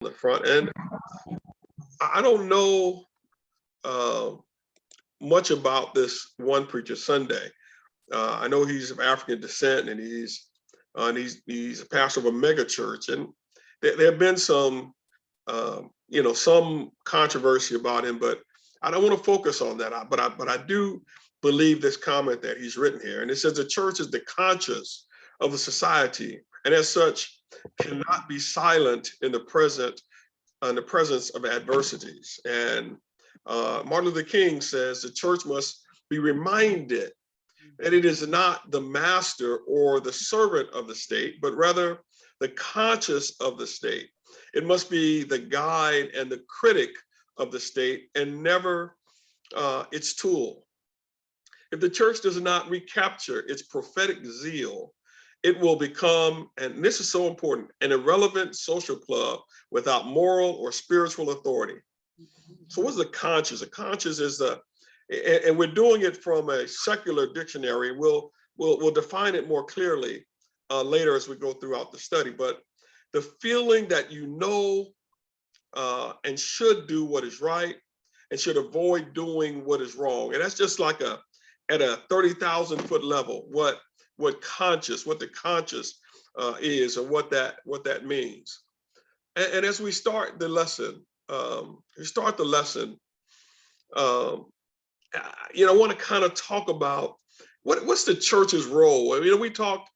the front. And I don't know much about this one preacher, Sunday. I know he's of African descent, and he's a pastor of a mega church, and there have been some some controversy about him, but I don't want to focus on that. But I do believe this comment that he's written here, and it says the church is the conscience of the society, and as such cannot be silent in the presence of adversities. And Martin Luther King says the church must be reminded that it is not the master or the servant of the state, but rather the conscience of the state. It must be the guide and the critic of the state, and never its tool. If the church does not recapture its prophetic zeal, it will become, and this is so important, an irrelevant social club without moral or spiritual authority. So what's the conscience? The conscience is and we're doing it from a secular dictionary. We'll define it more clearly later as we go throughout the study. But the feeling that you know and should do what is right and should avoid doing what is wrong. And that's just like at a 30,000 foot level, what the conscience is and what that means. And as we start the lesson, I want to kind of talk about what's the church's role. I mean, we talked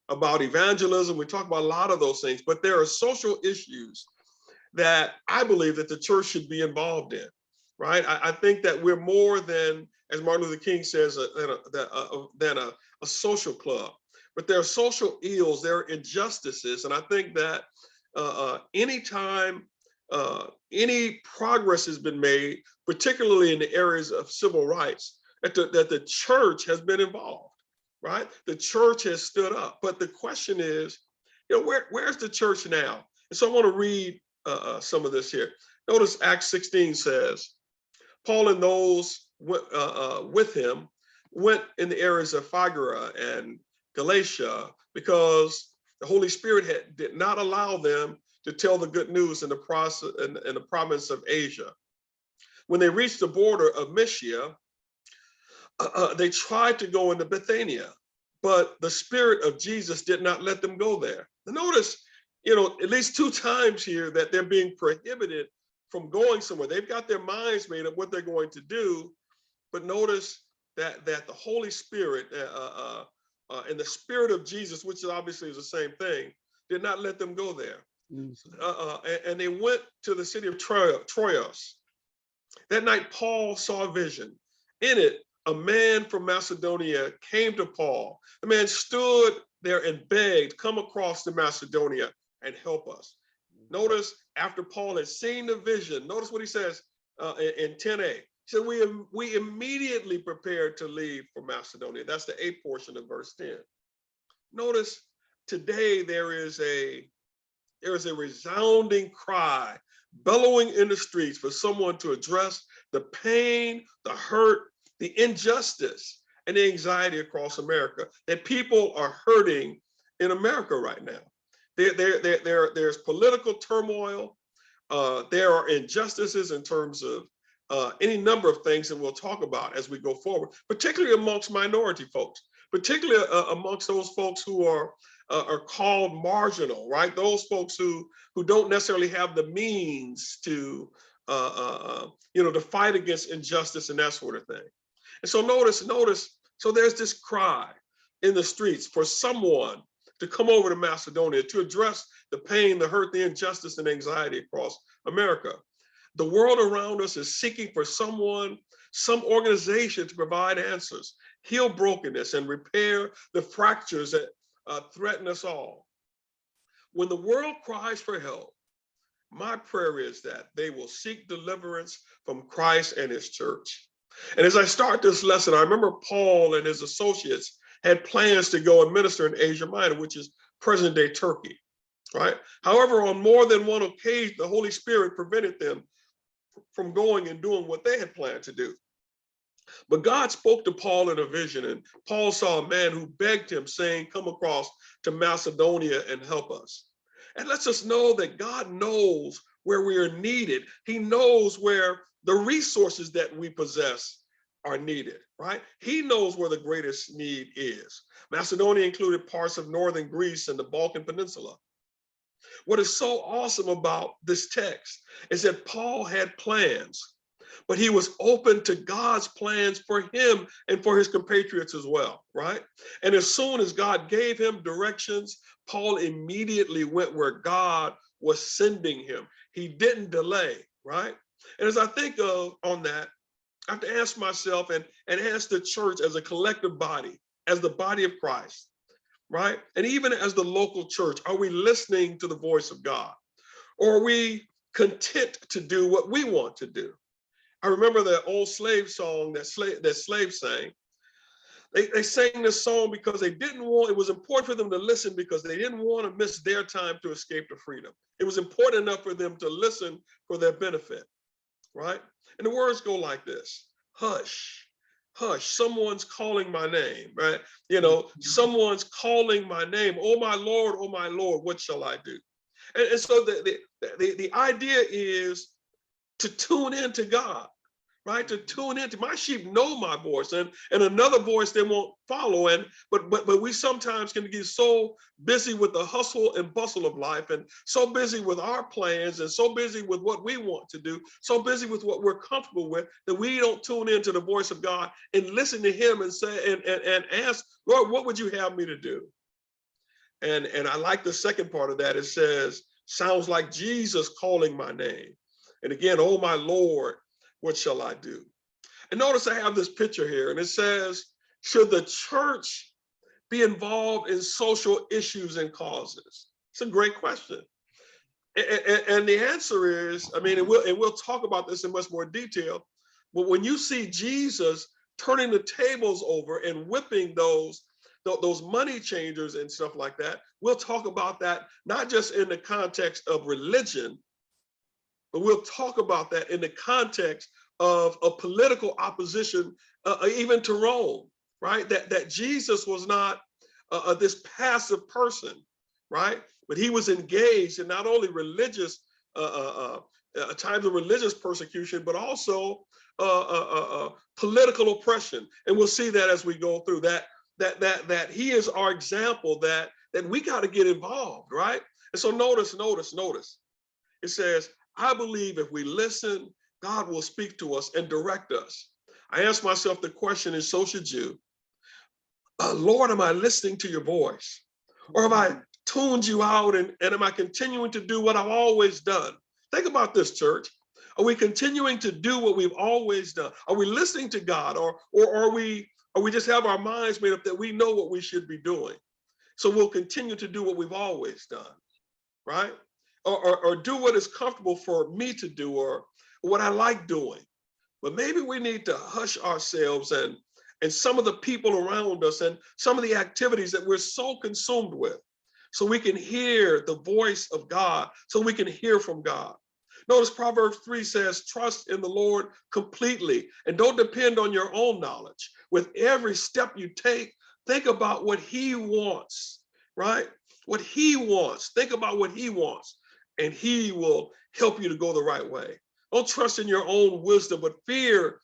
about evangelism, we talk about a lot of those things, but there are social issues that I believe that the church should be involved in, right? I think that we're more than, as Martin Luther King says, than a social club. But there are social ills, there are injustices, and I think that anytime any progress has been made, particularly in the areas of civil rights, that the church has been involved, right? The church has stood up. But the question is, where's the church now? And so I want to read some of this here. Notice Acts 16 says, Paul and those with him went in the areas of Phrygia and Galatia because the Holy Spirit did not allow them to tell the good news in the province of Asia. When they reached the border of Mysia, they tried to go into Bithynia, but the Spirit of Jesus did not let them go there. Notice, at least 2 times here that they're being prohibited from going somewhere. They've got their minds made up what they're going to do, but notice that the Holy Spirit and the Spirit of Jesus, which obviously is the same thing, did not let them go there. And they went to the city of Troas. That night, Paul saw a vision. In it, a man from Macedonia came to Paul. The man stood there and begged, come across to Macedonia and help us. Notice after Paul had seen the vision, notice what he says in 10a. He said, we immediately prepared to leave for Macedonia. That's the A portion of verse 10. Notice today there is a resounding cry bellowing in the streets for someone to address the pain, the hurt, the injustice, and the anxiety across America, that people are hurting in America right now. There's political turmoil. There are injustices in terms of any number of things that we'll talk about as we go forward, particularly amongst minority folks, particularly amongst those folks who are called marginal, right? Those folks who don't necessarily have the means to fight against injustice and that sort of thing. And so notice, so there's this cry in the streets for someone to come over to Macedonia to address the pain, the hurt, the injustice, and anxiety across America. The world around us is seeking for some organization to provide answers, heal brokenness, and repair the fractures that threaten us all. When the world cries for help, my prayer is that they will seek deliverance from Christ and his church. And as I start this lesson, I remember Paul and his associates had plans to go and minister in Asia Minor, which is present-day Turkey, right? However, on more than one occasion, the Holy Spirit prevented them from going and doing what they had planned to do. But God spoke to Paul in a vision, and Paul saw a man who begged him, saying, come across to Macedonia and help us. And lets us know that God knows where we are needed. He knows where the resources that we possess are needed, right? He knows where the greatest need is. Macedonia included parts of northern Greece and the Balkan Peninsula. What is so awesome about this text is that Paul had plans, but he was open to God's plans for him and for his compatriots as well, right? And as soon as God gave him directions, Paul immediately went where God was sending him. He didn't delay, right? And as I think of on that, I have to ask myself and ask the church as a collective body, as the body of Christ, right? And even as the local church, are we listening to the voice of God? Or are we content to do what we want to do? I remember that old slave song that slaves sang. They sang this song because they didn't want, it was important for them to listen because they didn't want to miss their time to escape to freedom. It was important enough for them to listen for their benefit, right? And the words go like this: hush, hush, someone's calling my name, right? You know, someone's calling my name. Oh my Lord, what shall I do? And so the idea is to tune into God, right? To tune into, my sheep know my voice, and another voice they won't follow. And but we sometimes can get so busy with the hustle and bustle of life, and so busy with our plans, and so busy with what we want to do, so busy with what we're comfortable with, that we don't tune into the voice of God and listen to him and say and ask, Lord, what would you have me to do? And I like the second part of that. It says, sounds like Jesus calling my name. And again, oh my Lord, what shall I do? And notice I have this picture here, and it says, should the church be involved in social issues and causes? It's a great question. And the answer is, I mean, and we'll talk about this in much more detail, but when you see Jesus turning the tables over and whipping those money changers and stuff like that, we'll talk about that, not just in the context of religion, but we'll talk about that in the context of a political opposition, even to Rome, right? That Jesus was not this passive person, right? But he was engaged in not only religious times of religious persecution, but also political oppression. And we'll see that as we go through that he is our example, that we got to get involved, right? And so notice. It says, I believe if we listen, God will speak to us and direct us. I ask myself the question, and so should you. Lord, am I listening to your voice? Or have I tuned you out, and am I continuing to do what I've always done? Think about this, church. Are we continuing to do what we've always done? Are we listening to God, or are we just have our minds made up that we know what we should be doing? So we'll continue to do what we've always done, right? Or do what is comfortable for me to do, or what I like doing. But maybe we need to hush ourselves and some of the people around us and some of the activities that we're so consumed with, so we can hear the voice of God, so we can hear from God. Notice Proverbs 3 says, trust in the Lord completely and don't depend on your own knowledge. With every step you take, think about what he wants, right? What he wants. Think about what he wants, and he will help you to go the right way. Don't trust in your own wisdom, but fear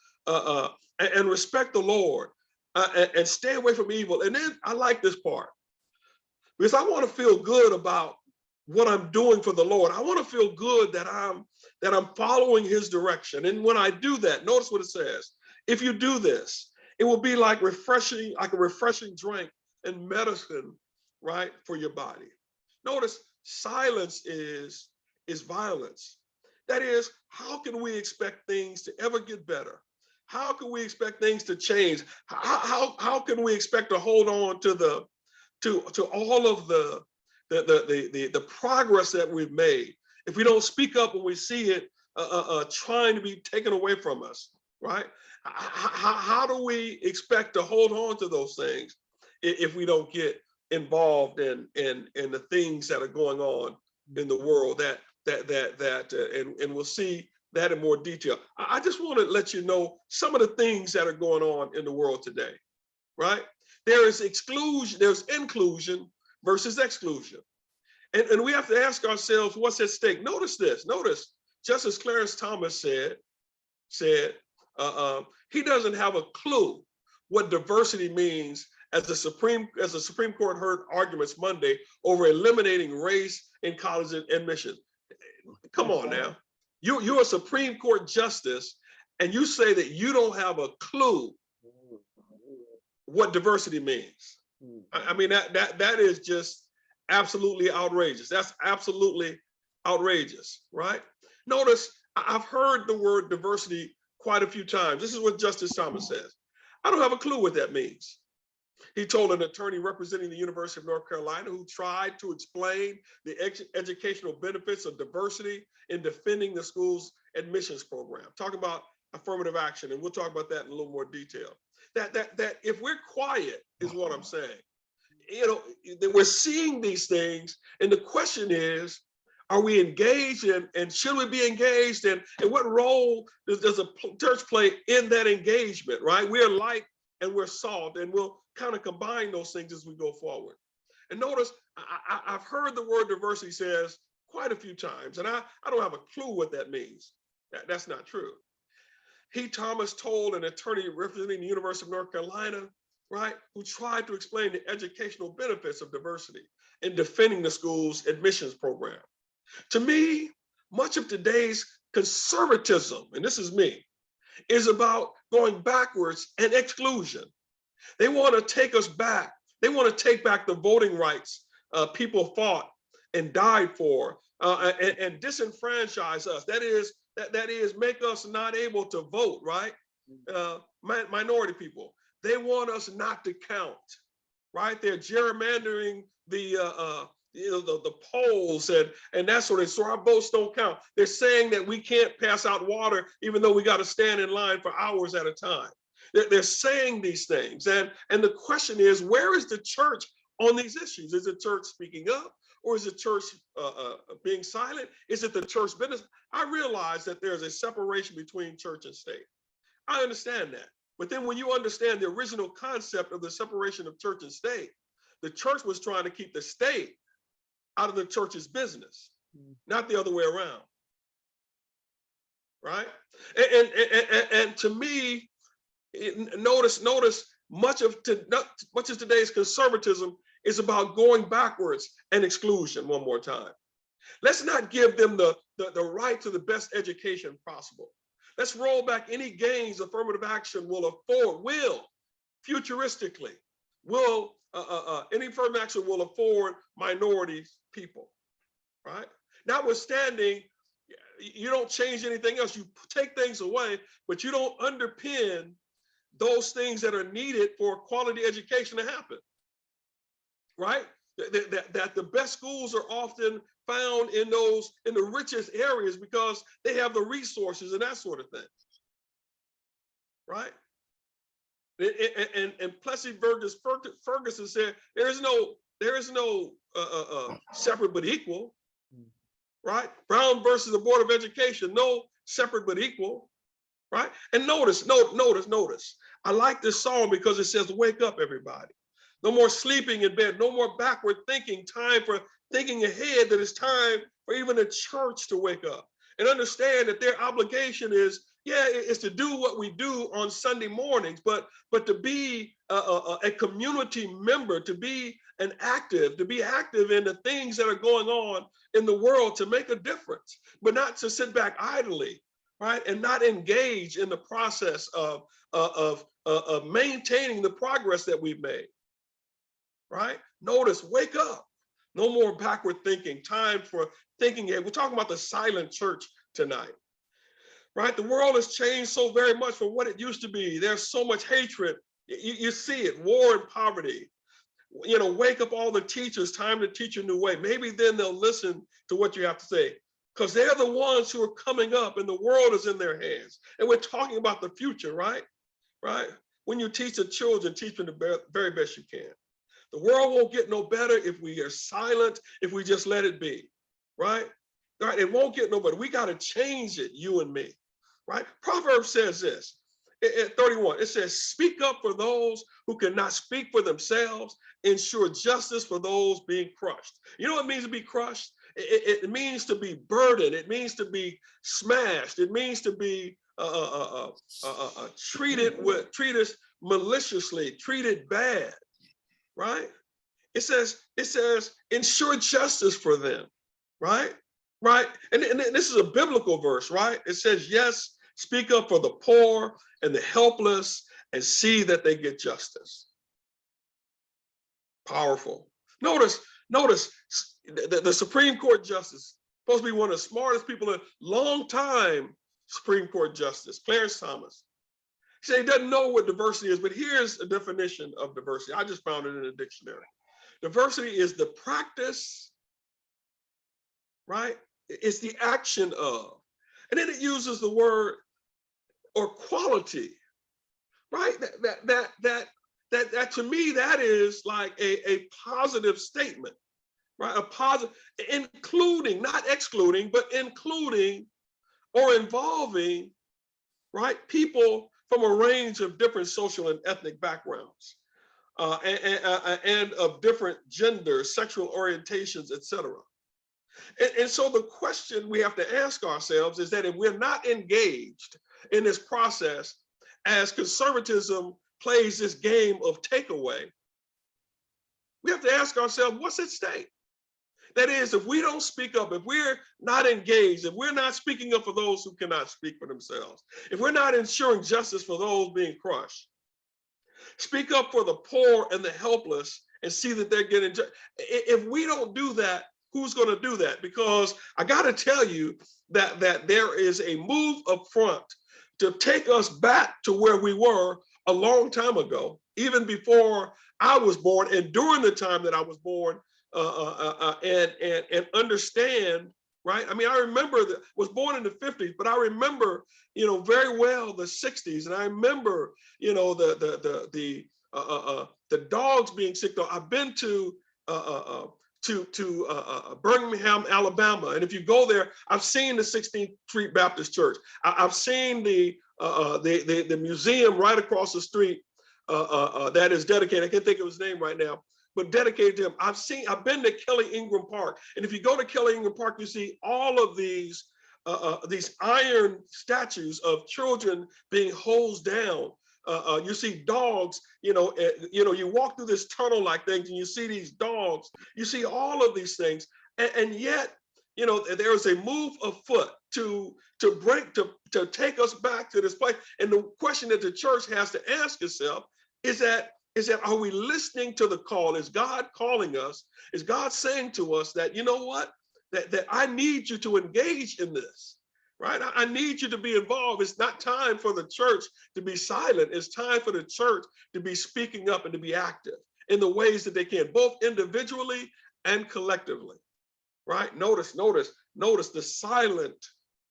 and respect the Lord, and stay away from evil. And then I like this part, because I want to feel good about what I'm doing for the Lord. I want to feel good that I'm following his direction. And when I do that, notice what it says. If you do this, it will be like a refreshing drink and medicine, right, for your body. Notice silence is violence. That is, how can we expect things to ever get better? How can we expect things to change? How can we expect to hold on to all of the progress that we've made if we don't speak up when we see it trying to be taken away from us, right? How do we expect to hold on to those things if we don't get involved in the things that are going on in the world? And we'll see that in more detail. I just want to let you know some of the things that are going on in the world today, right? There's inclusion versus exclusion. And we have to ask ourselves, what's at stake? Notice this. Notice, Justice Clarence Thomas said he doesn't have a clue what diversity means as the Supreme Court heard arguments Monday over eliminating race in college admission. Come on now. You're a Supreme Court justice, and you say that you don't have a clue what diversity means. I mean, that is just absolutely outrageous. That's absolutely outrageous, right? Notice, I've heard the word diversity quite a few times. This is what Justice Thomas says. I don't have a clue what that means. He told an attorney representing the University of North Carolina who tried to explain the educational benefits of diversity in defending the school's admissions program, talking about affirmative action, and we'll talk about that in a little more detail. That if we're quiet is what I'm saying. You know, that we're seeing these things, and the question is, are we engaged, and should we be engaged, and what role does a church play in that engagement, right? We're light and we're salt, and we'll kind of combine those things as we go forward. And notice, I've heard the word diversity says quite a few times, and I don't have a clue what that means. That's not true. Thomas told an attorney representing the University of North Carolina, right, who tried to explain the educational benefits of diversity in defending the school's admissions program. To me, much of today's conservatism, and this is me, is about going backwards and exclusion. They want to take us back. They want to take back the voting rights people fought and died for, and disenfranchise us. That is make us not able to vote, right? Minority people. They want us not to count, right? They're gerrymandering the polls and that sort of, so our votes don't count. They're saying that we can't pass out water even though we got to stand in line for hours at a time. They're saying these things, and the question is, where is the church on these issues? Is the church speaking up, or is the church being silent? Is it the church business? I realize that there's a separation between church and state. I understand that. But then when you understand the original concept of the separation of church and state, the church was trying to keep the state out of the church's business, not the other way around, right? And to me, notice much of today's conservatism is about going backwards and exclusion. One more time. Let's not give them the right to the best education possible. Let's roll back any gains affirmative action will futuristically, any affirmative action will afford minority people, right? Notwithstanding, you don't change anything else. You take things away, but you don't underpin those things that are needed for quality education to happen, right? That the best schools are often found in the richest areas because they have the resources and that sort of thing, right? And Plessy Ferguson said there is no separate but equal, right? Brown versus the Board of Education, no separate but equal, right? And notice. I like this song because it says, "Wake up, everybody. No more sleeping in bed, no more backward thinking, time for thinking ahead, that it's time for even the church to wake up and understand that their obligation is to do what we do on Sunday mornings, but to be a community member, to be active in the things that are going on in the world, to make a difference, but not to sit back idly, right? And not engage in the process of maintaining the progress that we've made. Right? Notice, wake up. No more backward thinking, time for thinking ahead. We're talking about the silent church tonight, right? The world has changed so very much from what it used to be. There's so much hatred. You see it, war and poverty. You know, wake up all the teachers, time to teach a new way. Maybe then they'll listen to what you have to say, because they're the ones who are coming up and the world is in their hands. And we're talking about the future, right? Right? When you teach the children, teach them the very best you can. The world won't get no better if we are silent, if we just let it be, right? Right? It won't get no better. We got to change it, you and me, right? Proverbs says this, at 31, it says, speak up for those who cannot speak for themselves, ensure justice for those being crushed. You know what it means to be crushed? It means to be burdened. It means to be smashed. It means to be treated maliciously, treated bad, right? It says, ensure justice for them, right? Right? And this is a biblical verse, right? It says, yes, speak up for the poor and the helpless and see that they get justice. Powerful. Notice the Supreme Court Justice, supposed to be one of the smartest people in long time Supreme Court Justice, Clarence Thomas. He said he doesn't know what diversity is, but here's a definition of diversity. I just found it in a dictionary. Diversity is the practice, right? It's the action of. And then it uses the word or quality, right? That to me, that is like a positive statement, right? A positive, including, not excluding, but including or involving, right? People from a range of different social and ethnic backgrounds, and of different genders, sexual orientations, etc. And so the question we have to ask ourselves is that if we're not engaged in this process, as conservatism plays this game of takeaway, we have to ask ourselves, what's at stake? That is, if we don't speak up, if we're not engaged, if we're not speaking up for those who cannot speak for themselves, if we're not ensuring justice for those being crushed, speak up for the poor and the helpless and see that they're getting justice. If we don't do that, who's going to do that? Because I got to tell you that there is a move up front to take us back to where we were a long time ago, even before I was born and during the time that I was born, and understand, right? I mean, I remember that was born in the 50s, but I remember, very well the 60s, and I remember, the dogs being sick. I've been to Birmingham, Alabama, and if you go there, I've seen the 16th Street Baptist Church. I've seen the museum right across the street that is dedicated. I can't think of his name right now, but dedicated to him. I've been to Kelly Ingram Park, and if you go to Kelly Ingram Park, you see all of these iron statues of children being hosed down. You see dogs, you walk through this tunnel-like things and you see these dogs, you see all of these things. And yet, there is a move afoot to take us back to this place. And the question that the church has to ask itself is that, are we listening to the call? Is God calling us? Is God saying to us that, you know what, that I need you to engage in this? Right? I need you to be involved. It's not time for the church to be silent. It's time for the church to be speaking up and to be active in the ways that they can, both individually and collectively. Right? Notice the silent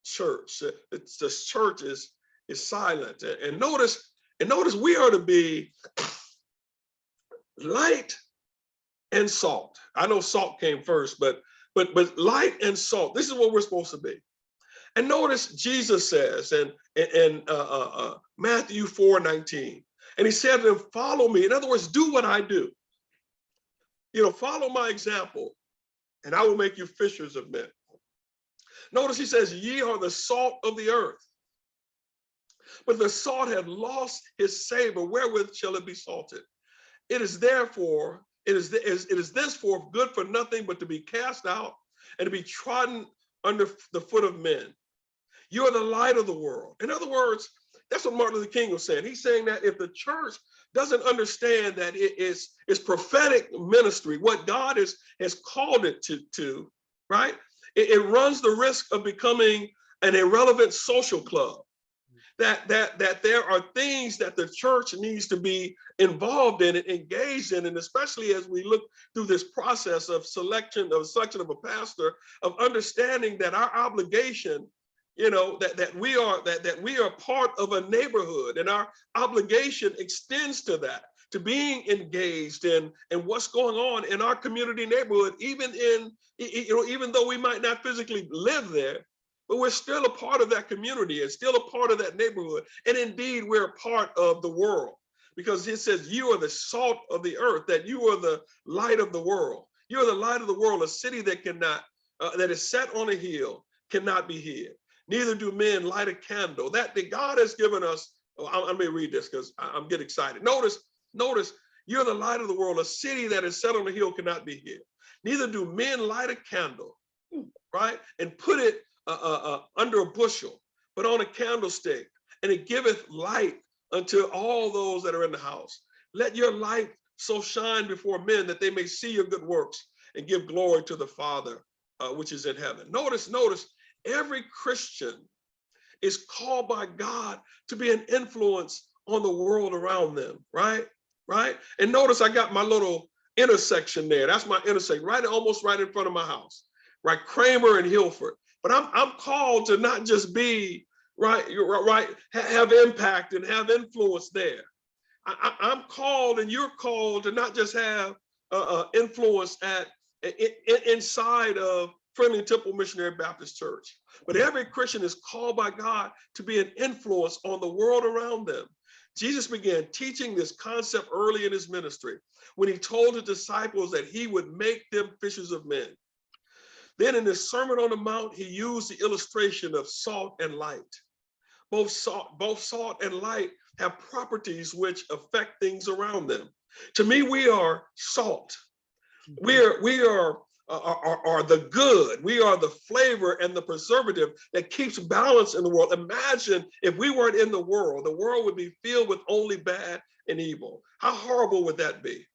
church. The church is silent. And notice we are to be light and salt. I know salt came first, but light and salt. This is what we're supposed to be. And notice Jesus says in Matthew 4:19, and he said to them, follow me. In other words, do what I do. Follow my example, and I will make you fishers of men. Notice he says, ye are the salt of the earth. But the salt had lost his savor. Wherewith shall it be salted? It is therefore good for nothing but to be cast out and to be trodden under the foot of men. You are the light of the world. In other words, that's what Martin Luther King was saying. He's saying that if the church doesn't understand that it is prophetic ministry, what God has called it to, right? It runs the risk of becoming an irrelevant social club. That there are things that the church needs to be involved in and engaged in, and especially as we look through this process of selection of a pastor, of understanding that our obligation, that we are part of a neighborhood, and our obligation extends to that, to being engaged in what's going on in our community neighborhood, even though we might not physically live there. but we're still a part of that community and still a part of that neighborhood. And indeed, we're a part of the world, because it says you are the salt of the earth, that you are the light of the world. You are the light of the world, a city that cannot, that is set on a hill, cannot be hid. Neither do men light a candle. That God has given us. Let me read this because I'm getting excited. Notice, you're the light of the world, a city that is set on a hill cannot be hid. Neither do men light a candle, right, and put it under a bushel, but on a candlestick, and it giveth light unto all those that are in the house. Let your light so shine before men that they may see your good works and give glory to the Father which is in heaven. Notice, every Christian is called by God to be an influence on the world around them, right? And notice I got my little intersection there. That's my intersection, almost right in front of my house, right? Kramer and Hilford. But I'm called to not just be have impact and have influence there. I'm called, and you're called to not just have influence inside of Friendly Temple Missionary Baptist Church, but every Christian is called by God to be an influence on the world around them. Jesus began teaching this concept early in his ministry when he told the disciples that he would make them fishers of men. Then in his Sermon on the Mount, he used the illustration of salt and light. Both salt and light have properties which affect things around them. To me, we are salt. We are the good. We are the flavor and the preservative that keeps balance in the world. Imagine if we weren't in the world would be filled with only bad and evil. How horrible would that be?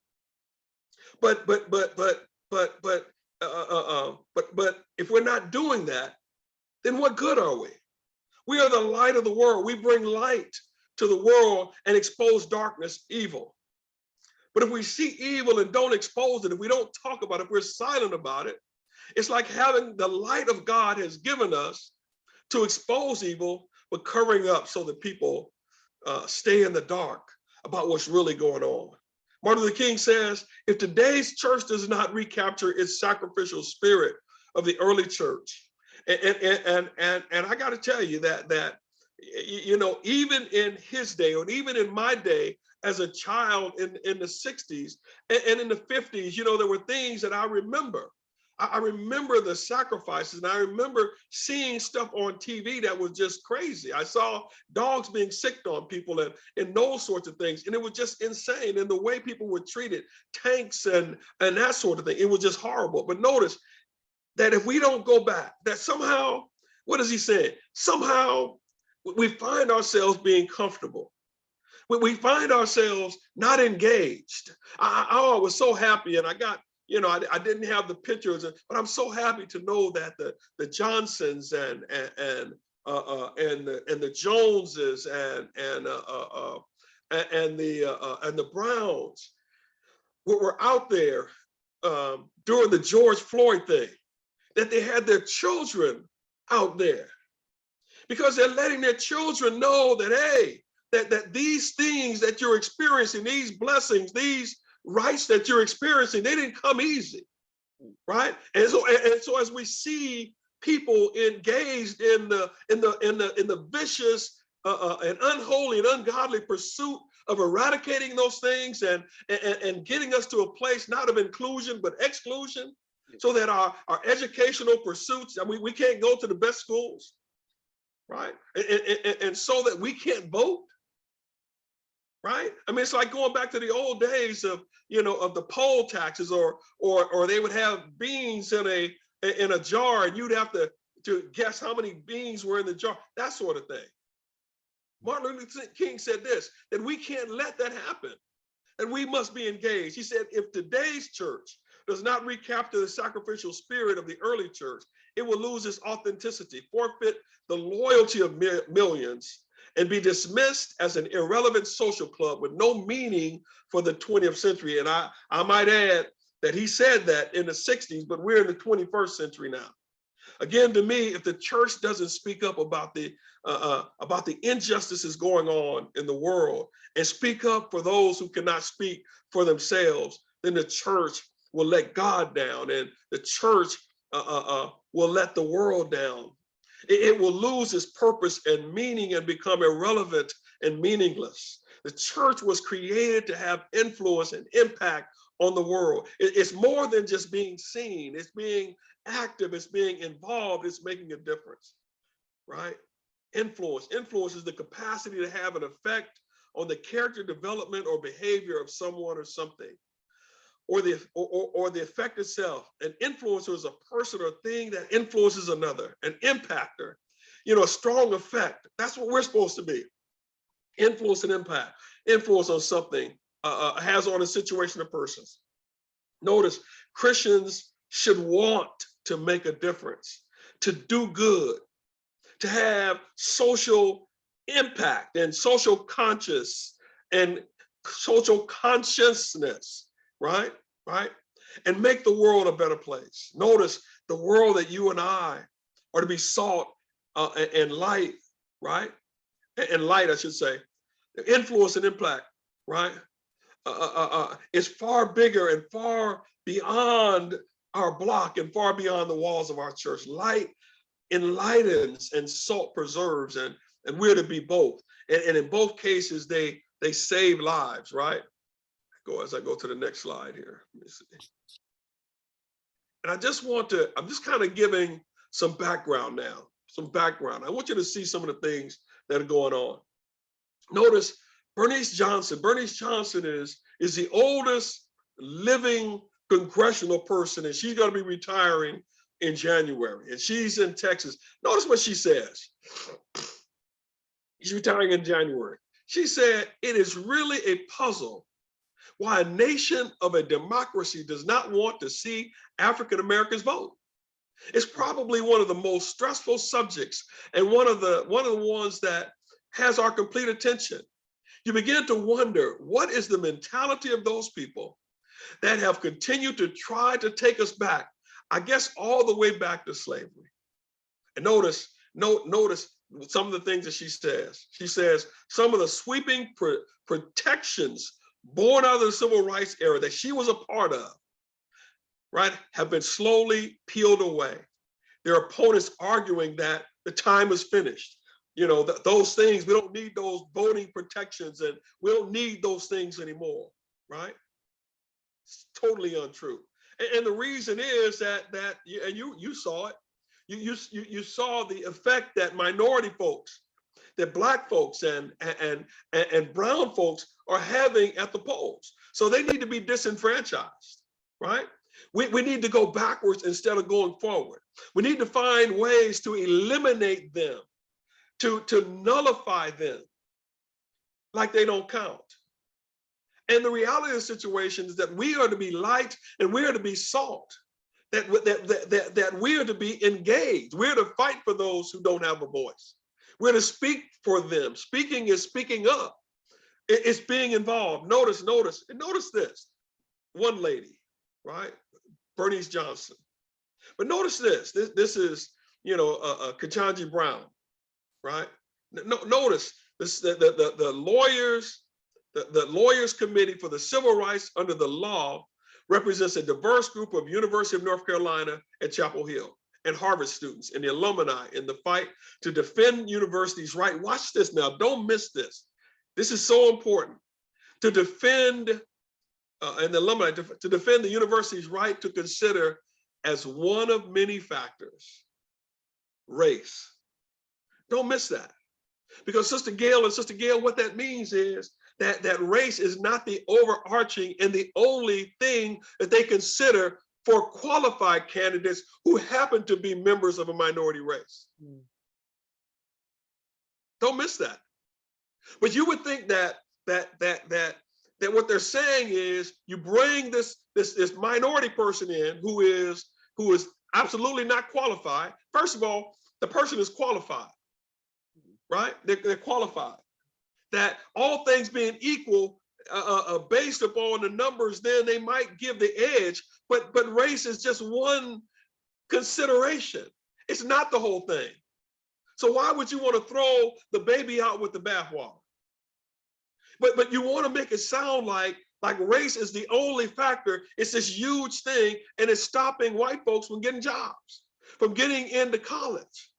But if we're not doing that, then what good are we? We are the light of the world. We bring light to the world and expose darkness, evil. But if we see evil and don't expose it, if we don't talk about it, if we're silent about it, it's like having the light of God has given us to expose evil, but covering up so that people stay in the dark about what's really going on. Martin Luther King says, if today's church does not recapture its sacrificial spirit of the early church, and I got to tell you that even in his day, or even in my day as a child in the 60s and in the 50s, there were things that I remember. I remember the sacrifices, and I remember seeing stuff on TV that was just crazy. I saw dogs being sicked on people and those sorts of things. And it was just insane. And the way people were treated, tanks and that sort of thing, it was just horrible. But notice that if we don't go back, that somehow, what does he say? Somehow we find ourselves being comfortable. We find ourselves not engaged. I was so happy, and I got, I didn't have the pictures, but I'm so happy to know that the Johnsons and the Joneses and the Browns were out there during the George Floyd thing, that they had their children out there, because they're letting their children know that, hey, that these things that you're experiencing, these blessings, these rights that you're experiencing, they didn't come easy, right? And so as we see people engaged in the vicious and unholy and ungodly pursuit of eradicating those things and getting us to a place not of inclusion but exclusion, so that our educational pursuits, I mean, we can't go to the best schools, right? And so that we can't vote. Right? I mean, it's like going back to the old days of the poll taxes, or they would have beans in a jar, and you'd have to guess how many beans were in the jar, that sort of thing. Martin Luther King said this, that we can't let that happen, and we must be engaged. He said, if today's church does not recapture the sacrificial spirit of the early church, it will lose its authenticity, forfeit the loyalty of millions, and be dismissed as an irrelevant social club with no meaning for the 20th century. And I might add that he said that in the 60s, but we're in the 21st century now. Again, to me, if the church doesn't speak up about the injustices going on in the world and speak up for those who cannot speak for themselves, then the church will let God down, and the church will let the world down. It will lose its purpose and meaning and become irrelevant and meaningless. The church was created to have influence and impact on the world. It's more than just being seen. It's being active. It's being involved. It's making a difference, right? Influence. Influence is the capacity to have an effect on the character development or behavior of someone or something, or the effect itself. An influencer is a person or thing that influences another, an impactor, a strong effect. That's what we're supposed to be. Influence and impact. Influence on something, has on a situation or persons. Notice, Christians should want to make a difference, to do good, to have social impact and social consciousness, right? Right? And make the world a better place. Notice the world that you and I are to be salt and light, right? And light, I should say. The influence and impact, right? Is far bigger and far beyond our block and far beyond the walls of our church. Light enlightens and salt preserves, and we're to be both. And in both cases, they save lives, right? As I go to the next slide here. Let me see. And I'm just kind of giving some background now, some background. I want you to see some of the things that are going on. Notice Bernice Johnson. Bernice Johnson is the oldest living congressional person, and she's going to be retiring in January, and she's in Texas. Notice what she says. She's retiring in January. She said, "It is really a puzzle why a nation of a democracy does not want to see African Americans vote. It's probably one of the most stressful subjects and one of the ones that has our complete attention. You begin to wonder, what is the mentality of those people that have continued to try to take us back, I guess all the way back to slavery?" And notice some of the things that she says. She says some of the sweeping protections born out of the civil rights era that she was a part of, right, have been slowly peeled away. Their opponents arguing that the time is finished. Those things, we don't need those voting protections, and we don't need those things anymore, right? It's totally untrue. And the reason is that and you saw it. You saw the effect that minority folks, that Black folks and brown folks are having at the polls. So they need to be disenfranchised, right? We need to go backwards instead of going forward. We need to find ways to eliminate them, to nullify them like they don't count. And the reality of the situation is that we are to be light and we are to be salt, that we are to be engaged. We're to fight for those who don't have a voice. We're to speak for them. Speaking is speaking up. It's being involved. Notice this. One lady, right? Bernice Johnson. But notice this. This is, Ketanji Brown, right? Notice this, the lawyers committee for the civil rights under the law represents a diverse group of University of North Carolina at Chapel Hill and Harvard students and the alumni in the fight to defend universities' right. Watch this now, don't miss this. This is so important. To defend, and the alumni, to defend the university's right to consider as one of many factors, race. Don't miss that. Because Sister Gail, what that means is that race is not the overarching and the only thing that they consider for qualified candidates who happen to be members of a minority race. Don't miss that. But you would think that what they're saying is you bring this minority person in who is absolutely not qualified. First of all, the person is qualified, right? They're qualified. That all things being equal, based upon the numbers, then they might give the edge. But race is just one consideration. It's not the whole thing. So why would you want to throw the baby out with the bathwater? But you want to make it sound like race is the only factor. It's this huge thing, and it's stopping white folks from getting jobs, from getting into college.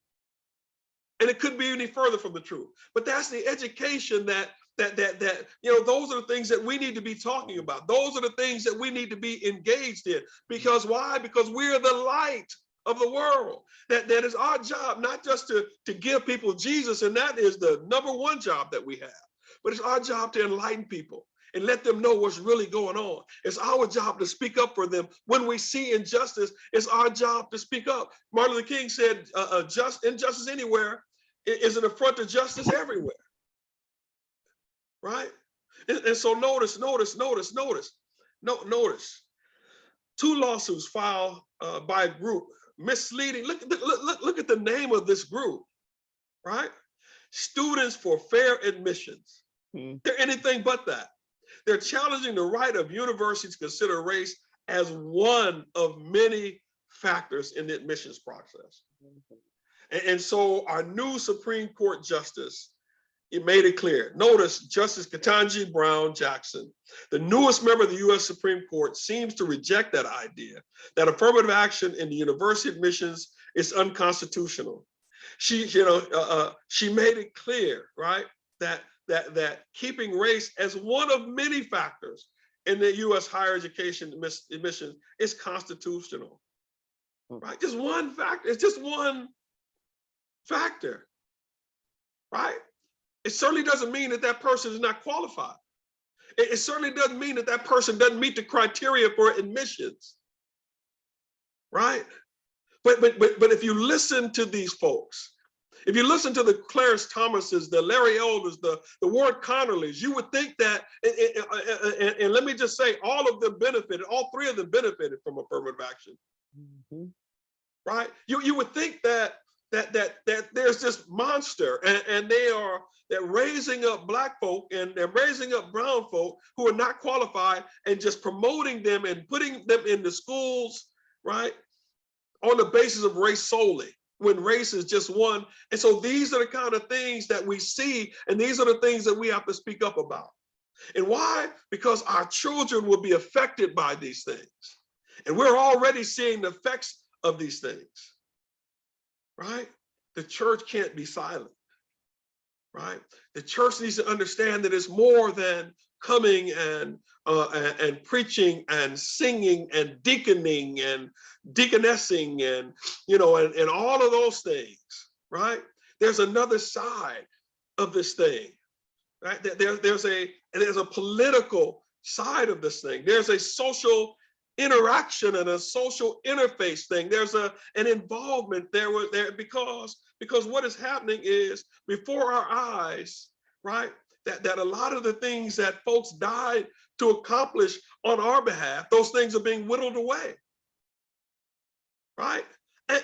And it couldn't be any further from the truth. But that's the education that those are the things that we need to be talking about. Those are the things that we need to be engaged in. Because why? Because we're the light of the world. That is our job, not just to give people Jesus, and that is the number one job that we have, but it's our job to enlighten people and let them know what's really going on. It's our job to speak up for them. When we see injustice, it's our job to speak up. Martin Luther King said, injustice anywhere is an affront to justice everywhere. Right? And so notice. Two lawsuits filed by a group misleading. Look at the name of this group, right? Students for Fair Admissions. They're anything but that. They're challenging the right of universities to consider race as one of many factors in the admissions process. And so our new Supreme Court justice, it made it clear. Notice Justice Ketanji Brown Jackson, the newest member of the U.S. Supreme Court, seems to reject that idea that affirmative action in the university admissions is unconstitutional. She made it clear, right, that keeping race as one of many factors in the U.S. higher education admissions is constitutional. Right? Just one factor. It's just one factor. Right? It certainly doesn't mean that person is not qualified. It certainly doesn't mean that person doesn't meet the criteria for admissions. Right? But if you listen to these folks, if you listen to the Clarence Thomases, the Larry Elders, the Ward Connerlys, you would think that, and let me just say, all three of them benefited from affirmative action. Right? You would think that there's this monster, and they're raising up Black folk and they're raising up brown folk who are not qualified and just promoting them and putting them in the schools, right, on the basis of race solely, when race is just one. And so these are the kind of things that we see, and these are the things that we have to speak up about. And why? Because our children will be affected by these things. And we're already seeing the effects of these things, right? The church can't be silent, right? The church needs to understand that it's more than coming and preaching and singing and deaconing and deaconessing and and all of those things, right? There's another side of this thing, right? There's a political side of this thing. There's a social interaction and a social interface thing. There's an involvement there because what is happening is before our eyes, right? That a lot of the things that folks died to accomplish on our behalf, those things are being whittled away, right?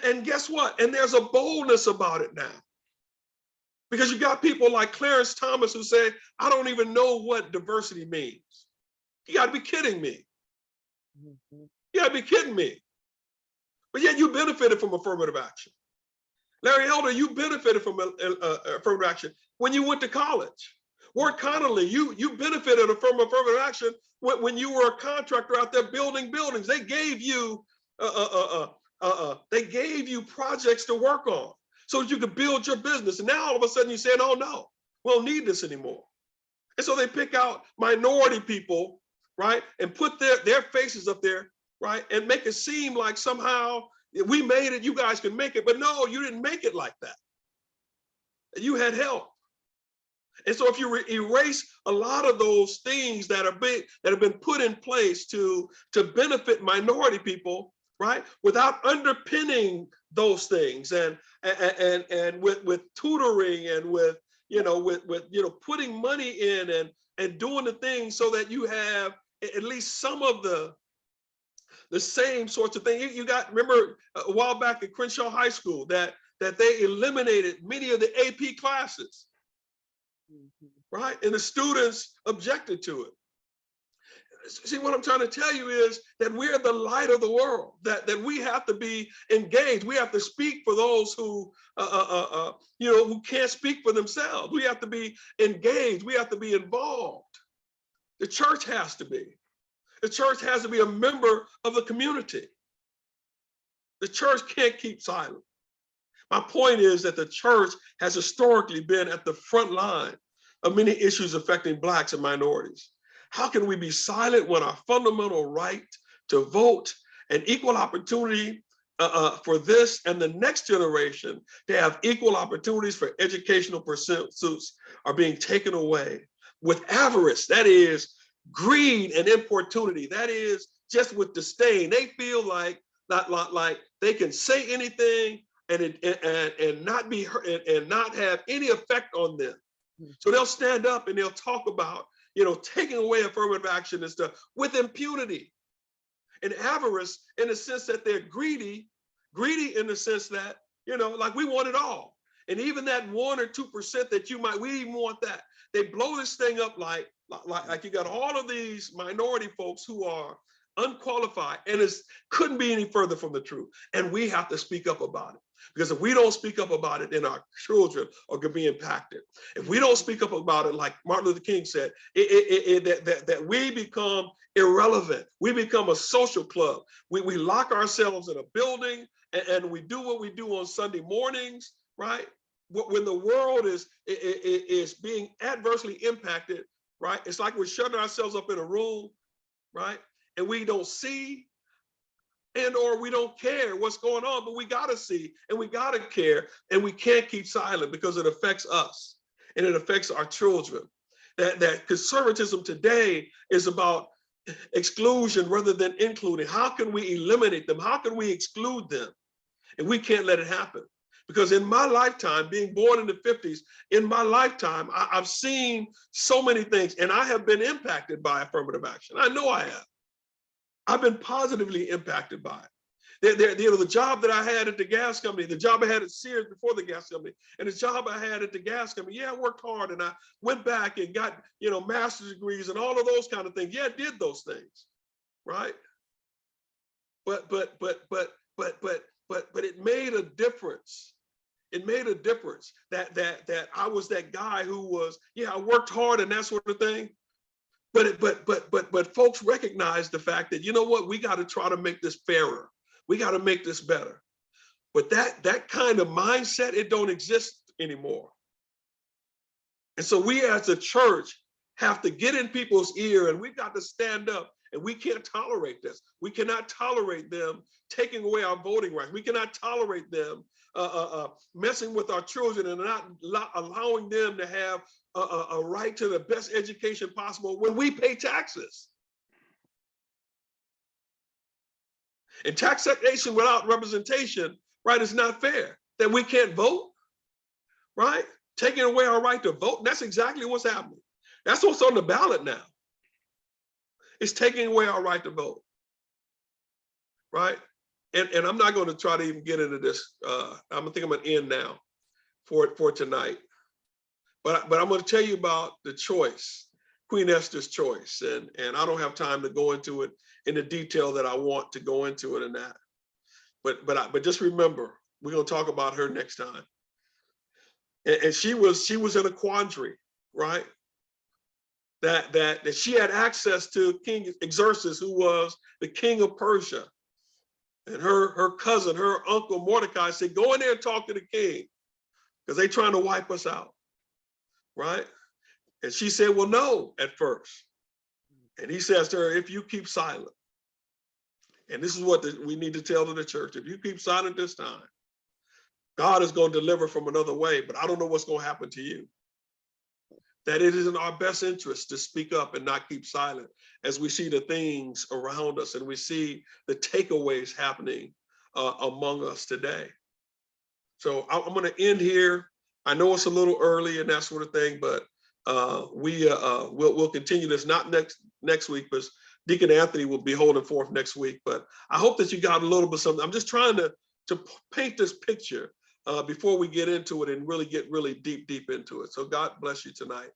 And guess what? And there's a boldness about it now. Because you got people like Clarence Thomas who say, I don't even know what diversity means. You gotta be kidding me. You gotta be kidding me. But yet you benefited from affirmative action. Larry Elder, you benefited from affirmative action when you went to college. Ward Connerly, you benefited from affirmative action when you were a contractor out there building buildings. They gave you projects to work on so that you could build your business. And now all of a sudden you're saying, oh no, we don't need this anymore. And so they pick out minority people, right, and put their faces up there, right, and make it seem like somehow we made it, you guys can make it. But no, you didn't make it like that. You had help. And so if you erase a lot of those things that have been put in place to benefit minority people, right, without underpinning those things and with tutoring and with putting money in and doing the things so that you have at least some of the same sorts of things. Remember a while back at Crenshaw High School that they eliminated many of the AP classes. Right? And the students objected to it. See, what I'm trying to tell you is that we're the light of the world, that we have to be engaged. We have to speak for those who can't speak for themselves. We have to be engaged. We have to be involved. The church has to be. The church has to be a member of the community. The church can't keep silent. My point is that the church has historically been at the front line of many issues affecting Blacks and minorities. How can we be silent when our fundamental right to vote and equal opportunity for this and the next generation to have equal opportunities for educational pursuits are being taken away with avarice, that is greed and importunity, that is just with disdain? They feel like they can say anything and not be hurt and not have any effect on them. So they'll stand up and they'll talk about, taking away affirmative action and stuff with impunity and avarice, in the sense that they're greedy in the sense that, like we want it all. And even that 1 or 2% that we even want that. They blow this thing up like you got all of these minority folks who are unqualified, and it couldn't be any further from the truth. And we have to speak up about it, because if we don't speak up about it, then our children are going to be impacted. If we don't speak up about it, like Martin Luther King said, that we become irrelevant. We become a social club. We lock ourselves in a building and we do what we do on Sunday mornings, right? When the world is being adversely impacted, right? It's like we're shutting ourselves up in a room, right? And we don't see or we don't care what's going on, but we gotta see and we gotta care, and we can't keep silent because it affects us and it affects our children. That conservatism today is about exclusion rather than including. How can we eliminate them? How can we exclude them? And we can't let it happen. Because in my lifetime, being born in the 50s, in my lifetime, I've seen so many things, and I have been impacted by affirmative action. I know I have. I've been positively impacted by it. The job that I had at the gas company, the job I had at Sears before the gas company, and the job I had at the gas company, yeah, I worked hard and I went back and got, master's degrees and all of those kind of things. Yeah, I did those things, right? But it made a difference. It made a difference that I was that guy who was, I worked hard and that sort of thing. But folks recognize the fact that, we got to try to make this fairer. We got to make this better. But that kind of mindset, it don't exist anymore. And so we as a church have to get in people's ear, and we've got to stand up, and we can't tolerate this. We cannot tolerate them taking away our voting rights. We cannot tolerate them messing with our children and not allowing them to have a right to the best education possible when we pay taxes. And taxation without representation, right, is not fair. That we can't vote, right? Taking away our right to vote, that's exactly what's happening. That's what's on the ballot now. It's taking away our right to vote, right? And I'm not going to try to even get into this. I'm going to end now for tonight. But I'm going to tell you about the choice, Queen Esther's choice. And I don't have time to go into it in the detail that I want to go into it in that. But just remember, we're going to talk about her next time. And she was in a quandary, right? That she had access to King Xerxes, who was the king of Persia. And her cousin, her uncle Mordecai said, go in there and talk to the king, because they're trying to wipe us out, right? And she said, well, no, at first. And he says to her, if you keep silent, and this is what we need to tell to the church, if you keep silent this time, God is going to deliver from another way, but I don't know what's going to happen to you. That it is in our best interest to speak up and not keep silent as we see the things around us and we see the takeaways happening among us today. So I'm going to end here. I know it's a little early and that sort of thing, but we'll continue this, not next week, but Deacon Anthony will be holding forth next week. But I hope that you got a little bit something. I'm just trying to paint this picture before we get into it and really get deep into it. So God bless you tonight.